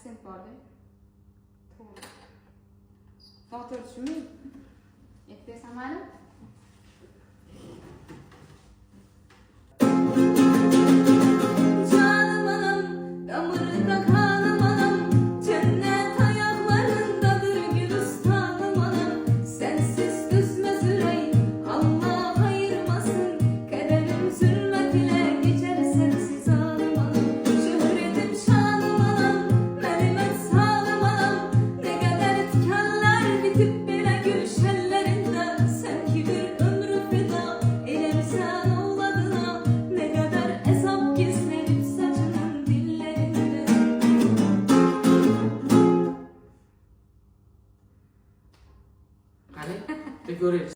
Aksent var değil mi? Doğru. Noter düşünmeyin. Ettiysem hala. Canım anam, damırda kanım anam, cennet ayaklarındadır gülistanım anam. Sensiz düzmez yüreğim, Allah ayırmasın. Kaderim zulmet ile geçer sensiz anım anam. Şöhretim şanım anam, menimet sağlım anam. Ne kadar tikanlar bitip bile gülüş ellerinde. Sen ki bir ömrü feda eylemsen oğladına. Ne kadar ezap gizlenip saçının dillerinde. Hadi, bir görürüz.